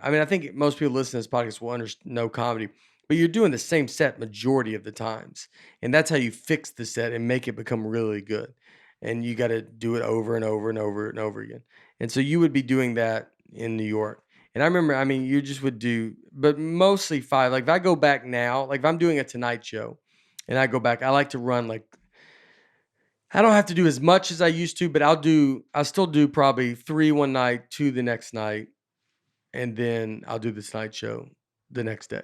I mean, I think most people listening to this podcast will know comedy, but you're doing the same set majority of the times. And that's how you fix the set and make it become really good. And you got to do it over and over and over and over again. And so you would be doing that in New York. And I remember, I mean, you just would do, but mostly 5. Like if I go back now, like if I'm doing a Tonight Show and I go back, I like to run like, I don't have to do as much as I used to, but I'll still do probably 3 one night, 2 the next night, and then I'll do the Tonight Show the next day.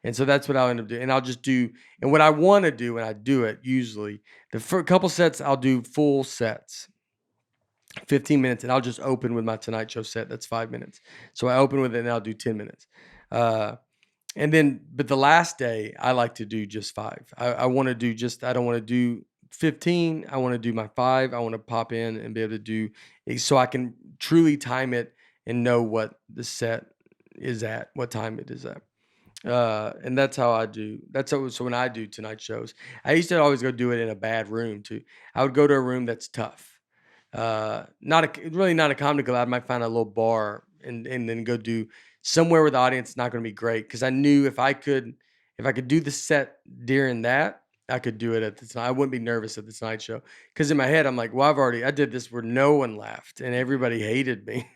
And so that's what I'll end up doing. And I'll just do, and what I want to do when I do it, usually, the first couple sets, I'll do full sets, 15 minutes, and I'll just open with my Tonight Show set. That's 5 minutes. So I open with it and I'll do 10 minutes. And then, but the last day, I like to do just 5. I want to do just, I don't want to do 15. I want to do my 5. I want to pop in and be able to do, so I can truly time it and know what the set is at, what time it is at. And that's how I do. So when I do Tonight Shows, I used to always go do it in a bad room too. I would go to a room that's tough. Really not a comedy club. I might find a little bar and then go do somewhere where the audience is not going to be great. Cause I knew if I could do the set during that, I could do it at the time. I wouldn't be nervous at the Tonight Show. Cause in my head, I'm like, well, I did this where no one laughed and everybody hated me.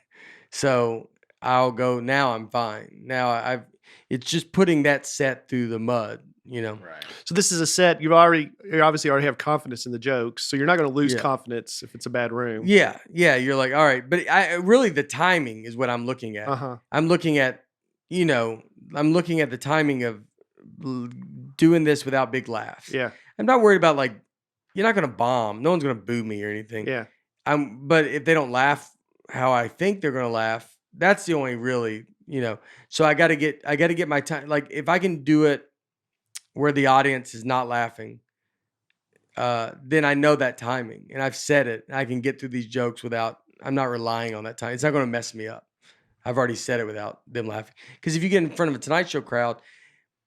So I'll go, now I'm fine. Now it's just putting that set through the mud, you know? Right. So this is a set you obviously already have confidence in the jokes, so you're not going to lose Yeah. confidence if it's a bad room. Yeah. You're like, all right. But really the timing is what I'm looking at. Uh-huh. I'm looking at the timing of doing this without big laughs. Yeah. I'm not worried about like, you're not going to bomb. No one's going to boo me or anything. Yeah. But if they don't laugh how I think they're going to laugh, that's the only really, so I got to get my time. Like if I can do it where the audience is not laughing, then I know that timing and I've said it. I can get through these jokes I'm not relying on that time. It's not going to mess me up. I've already said it without them laughing. Because if you get in front of a Tonight Show crowd,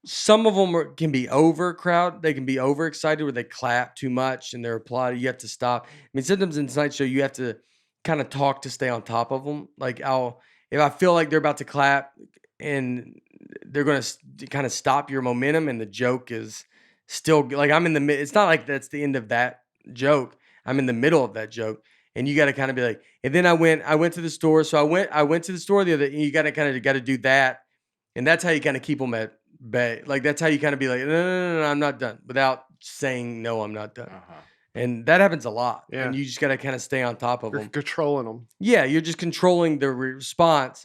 some of them can be they can be overexcited where they clap too much and they're applauding. You have to stop. I mean, sometimes in Tonight Show, you have to kind of talk to stay on top of them. Like if I feel like they're about to clap and they're going to kind of stop your momentum and the joke is still like I'm in the mid. It's not like that's the end of that joke. I'm in the middle of that joke. And you got to kind of be like, and then I went to the store. So I went to the store the other, and you got to do that. And that's how you kind of keep them at bay. Like, that's how you kind of be like, no, I'm not done without saying, no, I'm not done. Uh-huh. And that happens a lot. Yeah. And you just got to kind of stay on top of You're them. controlling them. Yeah. You're just controlling the response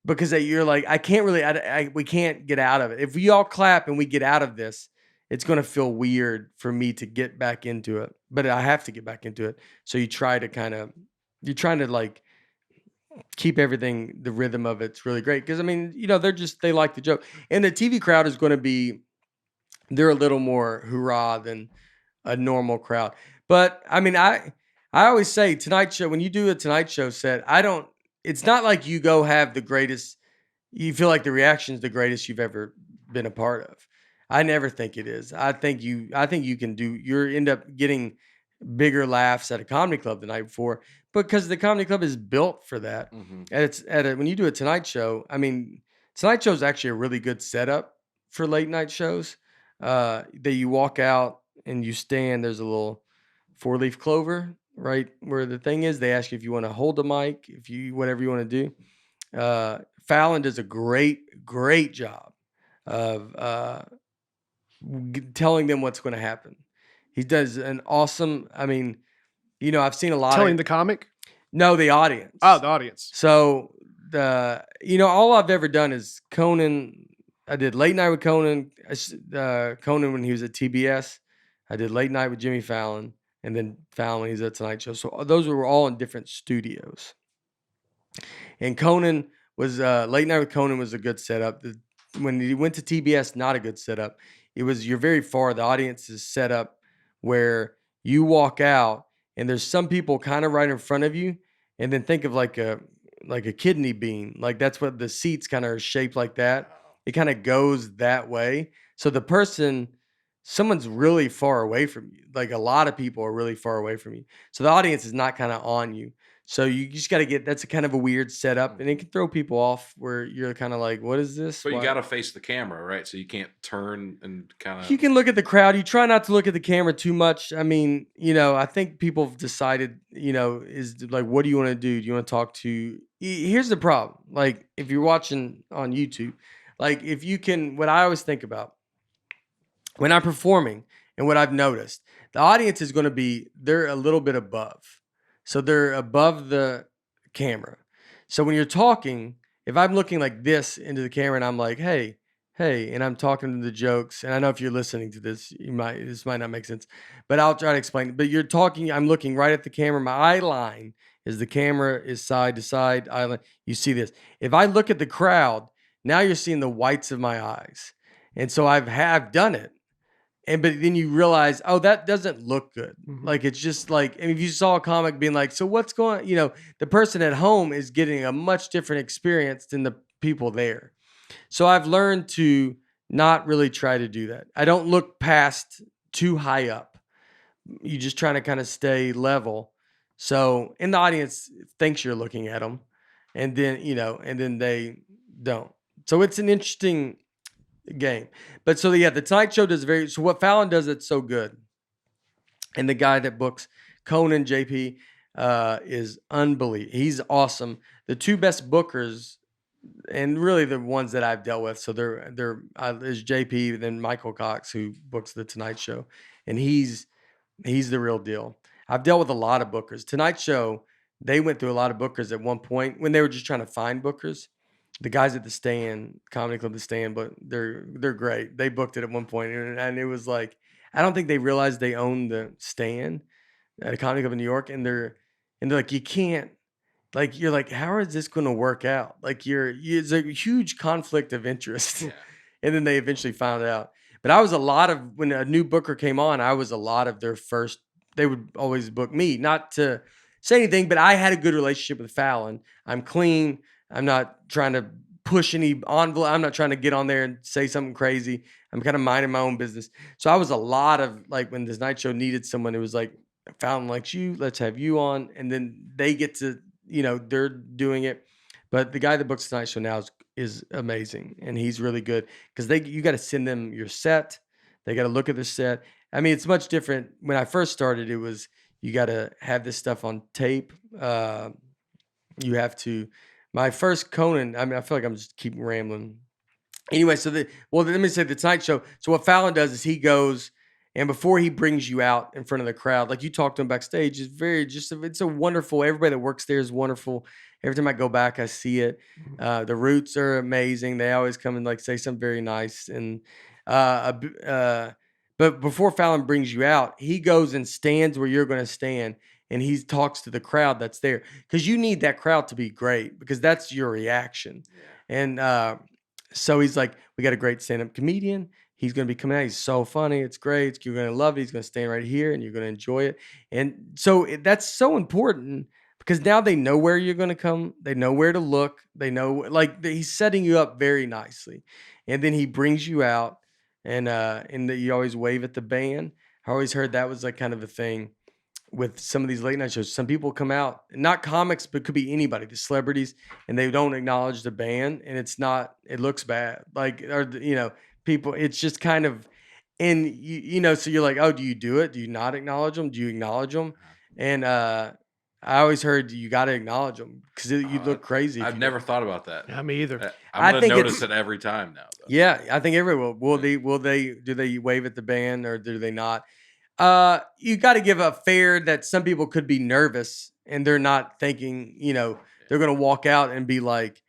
because you're like, I can't really, we can't get out of it. If we all clap and we get out of this, it's going to feel weird for me to get back into it, but I have to get back into it. So you're trying to like keep everything, the rhythm of it's really great. Cause I mean, they like the joke, and the TV crowd is going to be, they're a little more hoorah than a normal crowd. But I mean, I always say Tonight Show, when you do a Tonight Show set, it's not like you go have the greatest, you feel like the reaction is the greatest you've ever been a part of. I never think it is. I think you end up getting bigger laughs at a comedy club the night before because the comedy club is built for that. Mm-hmm. And when you do a Tonight Show, I mean, Tonight Show is actually a really good setup for late night shows. That you walk out and you stand, there's a little 4-leaf clover right where the thing is. They ask you if you want to hold the mic, whatever you want to do. Fallon does a great job of telling them what's going to happen. He does an awesome, I mean, I've seen a lot telling the comic? No, the audience. Oh, the audience. So all I've ever done is Conan. I did Late Night with Conan. Conan when he was at TBS. I did Late Night with Jimmy Fallon, and then Fallon when he was at Tonight Show. So those were all in different studios. And Conan was Late Night with Conan was a good setup. When he went to TBS, not a good setup. You're very far. The audience is set up where you walk out and there's some people kind of right in front of you, and then think of like a kidney bean. Like that's what the seats kind of are shaped like that. It kind of goes that way. So someone's really far away from you. Like a lot of people are really far away from you. So the audience is not kind of on you. So you just got to get, that's a kind of a weird setup, and it can throw people off where you're kind of like, what is this? But you Why? got to face the camera, right? So you can't turn and kind You of. can look at the crowd. You try not to look at the camera too much. I mean, I think people have decided, is like, what do you want to do? Do you want to talk to? Here's the problem. Like, if you're watching on YouTube, like, if you can, what I always think about when I'm performing and what I've noticed, the audience is going to be, they're a little bit above. So they're above the camera. So when you're talking, if I'm looking like this into the camera and I'm like, hey, and I'm talking to the jokes, and I know if you're listening to this, this might not make sense, but I'll try to explain. But you're talking, I'm looking right at the camera. My eye line is the camera is side to side. Eye line. You see this. If I look at the crowd, now you're seeing the whites of my eyes. And so I've done it. But then you realize, oh, that doesn't look good. Like, it's just like, and if you saw a comic being like, so what's going, the person at home is getting a much different experience than the people there. So I've learned to not really try to do that. I don't look past too high up. You just trying to kind of stay level. So, and the audience thinks you're looking at them, and then they don't. So it's an interesting game. But so yeah, the Tonight Show does so what Fallon does that's so good, and the guy that books Conan JP is unbelievable. He's awesome. The two best bookers, and really the ones that I've dealt with, so there's JP, then Michael Cox, who books the Tonight Show, and he's the real deal. I've dealt with a lot of bookers. Tonight Show, they went through a lot of bookers at one point when they were just trying to find bookers. The guys at the Stand, Comedy Club, the Stand, but they're great. They booked it at one point, and it was like, I don't think they realized they owned the Stand at a Comedy Club in New York, and they're like, you can't, like, you're like, how is this going to work out? Like, it's a huge conflict of interest, Yeah. and then they eventually found out. But I was a lot of, when a new booker came on, I was a lot of their first. They would always book me, not to say anything, but I had a good relationship with Fallon. I'm clean. I'm not trying to push any envelope. I'm not trying to get on there and say something crazy. I'm kind of minding my own business. So I was a lot of, like, when this Night Show needed someone, it was like, Fallon likes you, let's have you on. And then they get to, they're doing it. But the guy that books the Night Show now is amazing, and he's really good because you got to send them your set. They got to look at the set. I mean, it's much different. When I first started, it was, you got to have this stuff on tape. You have to. My first Conan, I mean, I feel like I'm just keep rambling. Anyway, let me say the Tonight Show. So what Fallon does is he goes, and before he brings you out in front of the crowd, like you talk to him backstage, it's a wonderful, everybody that works there is wonderful. Every time I go back, I see it. The Roots are amazing. They always come and like say something very nice. And but before Fallon brings you out, he goes and stands where you're going to stand, and he talks to the crowd that's there, because you need that crowd to be great, because that's your reaction. Yeah. And so he's like, we got a great stand-up comedian. He's going to be coming out. He's so funny. It's great. You're going to love it. He's going to stand right here, and you're going to enjoy it. And so that's so important, because now they know where you're going to come. They know where to look. They know, like, he's setting you up very nicely. And then he brings you out, and you always wave at the band. I always heard that was like kind of a thing with some of these late night shows. Some people come out, not comics, but could be anybody, the celebrities, and they don't acknowledge the band, and it looks bad. Like, or, people, it's just kind of, and so you're like, oh, do you do it? Do you not acknowledge them? Do you acknowledge them? And I always heard you got to acknowledge them, because you look crazy. I've never thought about that. Yeah, me either. I'm going to notice it every time now, though. Yeah, I think everyone will. Do they wave at the band, or do they not? You got to give a fair that some people could be nervous, and they're not thinking, they're going to walk out and be like,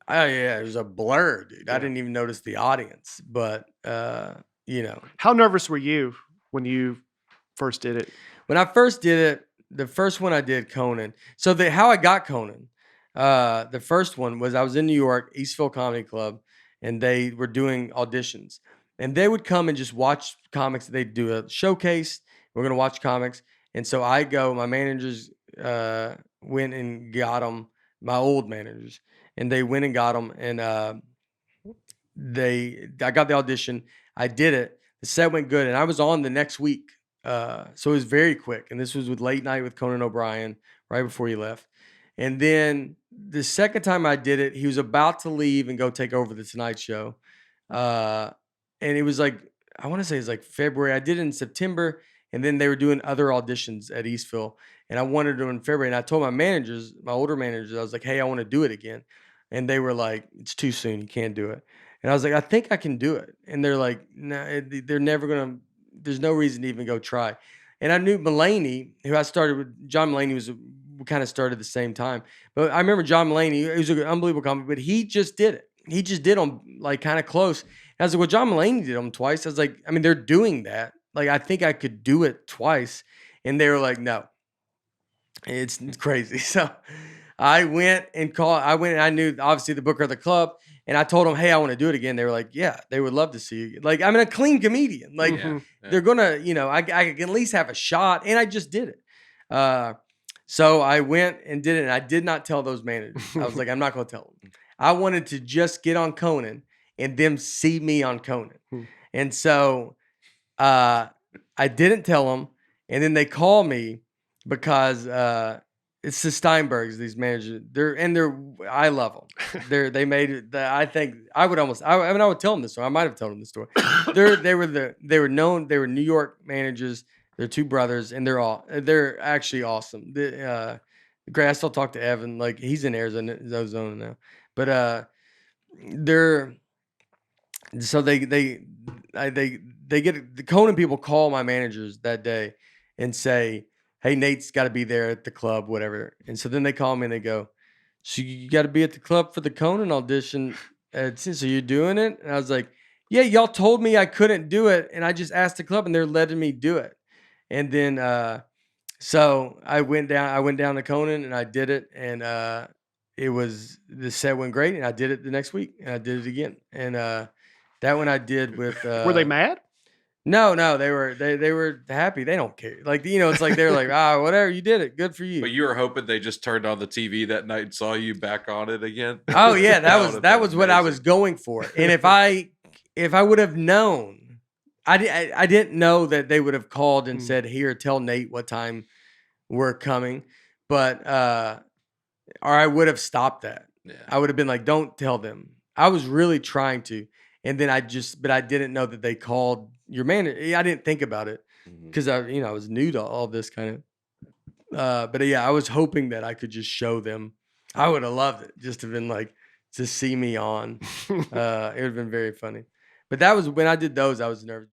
oh yeah, it was a blur, dude. I didn't even notice the audience. But, How nervous were you when you first did it? When I first did it, the first one I did, Conan. So how I got Conan, the first one was, I was in New York, Eastville Comedy Club, and they were doing auditions. And they would come and just watch comics. They'd do a showcase. We're going to watch comics. And so my managers went and got them, my old managers. And they went and got them. And I got the audition. I did it. The set went good. And I was on the next week. So it was very quick. And this was with Late Night with Conan O'Brien, right before he left. And then the second time I did it, he was about to leave and go take over the Tonight Show. And it was like, I want to say it's like February. I did it in September, and then they were doing other auditions at Eastville, and I wanted to do it in February. And I told my managers, my older managers, I was like, hey, I want to do it again. And they were like, it's too soon. You can't do it. And I was like, I think I can do it. And they're like, no, they're never going to, there's no reason to even go try. And I knew Mulaney, who I started with. John Mulaney we kind of started at the same time. But I remember John Mulaney, he was an unbelievable comic, but he just did it. He just did them like kind of close. And I was like, well, John Mulaney did them twice. I was like, I mean, they're doing that. Like, I think I could do it twice. And they were like, no, it's crazy. So I went and I knew obviously the booker of the club. And I told them, hey, I want to do it again. They were like, yeah, they would love to see you. Like, I'm a clean comedian. Like, they're going to, I can at least have a shot. And I just did it. So I went and did it. And I did not tell those managers. I was like, I'm not going to tell them. I wanted to just get on Conan and them see me on Conan. And so I didn't tell them. And then they call me because it's the Steinbergs, these managers. I love them. They made it. I think I would tell them this story. I might have told them this story. They were known. They were New York managers. They're two brothers, and they're actually awesome. Great. I still talk to Evan. Like, he's in Arizona now, but they get the Conan people call my managers that day and say, hey, Nate's got to be there at the club, whatever. And so then they call me and they go, so you got to be at the club for the Conan audition. So you're doing it? And I was like, yeah, y'all told me I couldn't do it. And I just asked the club and they're letting me do it. And then, so I went down to Conan and I did it. And the set went great. And I did it the next week and I did it again. And that one I did with. Were they mad? No, they were happy. They don't care. Like, it's like they're like, whatever, you did it. Good for you. But you were hoping they just turned on the TV that night and saw you back on it again. Oh yeah, that was what I was going for. And if I would have known, I didn't know that they would have called and said, here, tell Nate what time we're coming. But or I would have stopped that. Yeah. I would have been like, don't tell them. I was really trying to. And then but I didn't know that they called your manager. I didn't think about it because I was new to all this kind of. But yeah, I was hoping that I could just show them. I would have loved it just to have been like to see me on. It would have been very funny. But that was when I did those. I was nervous.